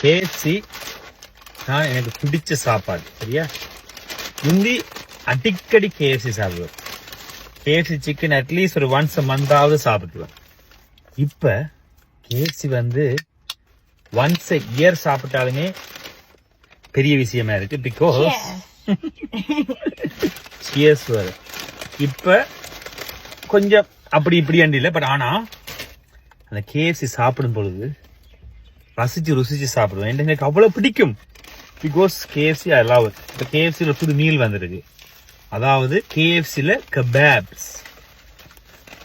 KFC தான் எனக்கு பிடிச்ச சாப்பாடு. சரியா, முந்தி அடிக்கடி கேஎஃப்சி சாப்பிடுவேன். கேஎஃப்சி சிக்கன் அட்லீஸ்ட் ஒரு ஒன்ஸ் அ மந்தாவது சாப்பிடுவேன். இப்ப கேஎஃப்சி வந்து ஒன்ஸ் அ இயர் சாப்பிட்டாலுமே பெரிய விஷயமா இருக்கு. பிகாஸ் இப்ப கொஞ்சம் அப்படி இப்படி இல்லை. பட் ஆனா அந்த கேஎஃப்சி சாப்பிடும் பொழுது ரசிச்சு ருசிச்சு சாப்பிடுவேன். எனக்கு அவ்வளவு பிடிக்கும். Because KFC I love it. இப்ப கேஎஃப்சில புது மீல் வந்திருக்கு. அதாவது கேஎஃப்சில கபாப்ஸ்,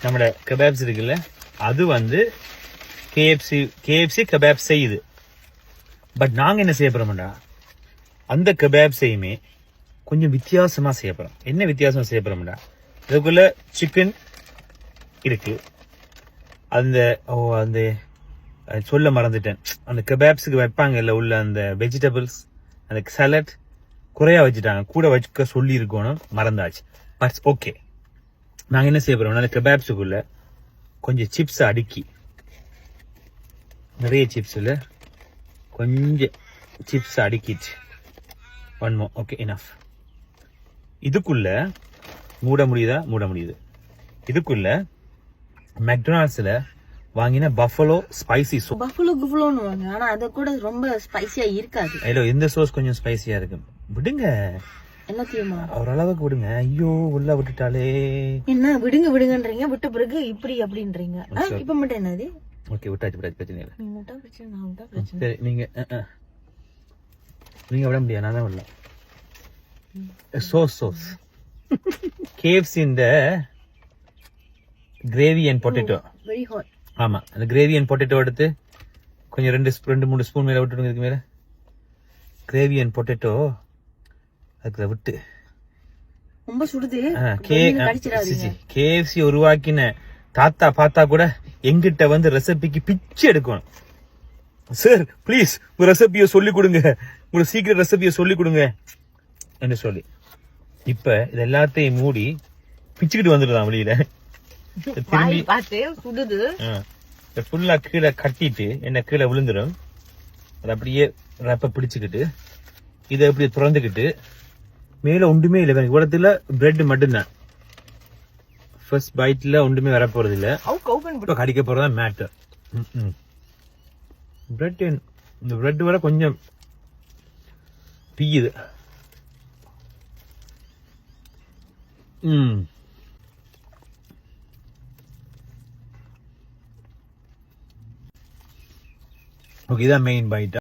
நம்மளோட கபாப்ஸ் இருக்குல்ல, அது வந்து கேஎஃப்சி கபாப் செய்யுது. பட் நாங்க என்ன செய்ய போறோம்டா, அந்த கபாப்ஸையுமே கொஞ்சம் வித்தியாசமா செய்ய போறோம். என்ன வித்தியாசமா செய்ய போறோம்டா, இதுக்குள்ள சிக்கன் இருக்கு. அந்த அந்த சொல்ல மறந்துட்டேன். அந்த கபாப்ஸுக்கு வைப்பாங்க இல்ல உள்ள அந்த வெஜிடபிள்ஸ், அந்த சாலட் குறையா வச்சுட்டாங்க. கூட வச்சுக்க சொல்லி இருக்கணும், மறந்தாச்சு. பட் ஓகே, நாங்க என்ன செய்ய போறோம், அந்த கபாப்ஸுக்குள்ள கொஞ்சம் சிப்ஸ் அடுக்கி, நிறைய சிப்ஸ் இல்ல, கொஞ்சம் சிப்ஸ் அடுக்கிச்சு. One more, okay, enough. இதுக்குள்ள மூட முடியுது. இதுக்குள்ள மெக்டொனால்ட்ஸ்ல வாங்கின பஃபலோ ஸ்பைசி சோஸ். பஃபலோன்னு வாங்க, ஆனா அது கூட ரொம்ப ஸ்பைசியா இருக்காது. இல்ல, இந்த சோஸ் கொஞ்சம் ஸ்பைசியா இருக்கு. விடுங்க, என்ன தெரியுமா, ஓரளவுக்கு விடுங்க. ஐயோ, உள்ள விட்டுட்டாலே. என்ன விடுங்கன்றீங்க, விட்ட பிறகு இப்படி அப்படின்றீங்க. இப்ப மட்டும் என்னது? ஓகே, விட்டாச்சு பிரச்சனை இல்லை. நீங்க விட்டா பிரச்சனை, நான் விட்டா பிரச்சனை. சரி, நீங்க விட முடியாது, நான் தான் விடலாம். சோஸ் கேஎஃப்சி இந்த gravy and potato, very hot. ஆமா, அந்த கிரேவி அண்ட் பொட்டேட்டோ எடுத்து கொஞ்சம் 2-3 ஸ்பூன் மேல விட்டுடுங்க. இதுக்கு மேல கிரேவி அண்ட் பொட்டேட்டோ அதுக்கு விட்டு ரொம்ப சுடுது. கேஎஃப்சி உருவாக்கின தாத்தா பார்த்தா கூட எங்கிட்ட வந்து ரெசிபிக்கு பிச்சு எடுக்கணும். சார் ப்ளீஸ் ஒரு ரெசிபியை சொல்லி கொடுங்க, ஒரு சீக்கிரம் ரெசிபியை சொல்லி கொடுங்க என்று சொல்லி இப்ப இது எல்லாத்தையும் மூடி பிச்சுக்கிட்டு வந்துடுதான் வெளியில. ஃபுல்லா கீழே கட்டிட்டு என்ன கீழே விழுந்துடும். அது அப்படியே ரப்ப பிடிச்சுக்கிட்டு இதை அப்படியே திறந்துக்கிட்டு மேல ஒன்றுமே இல்லை. இவ்வளத்துல பிரெட் மட்டும்தான். ஃபர்ஸ்ட் பைட்ல ஒன்றுமே வர போறது இல்ல, கடிக்க போறதா மேட்டர். பிரெட், இந்த பிரெட் வர கொஞ்சம் பியுது. ஓகே, இதான் மெயின் பைட்.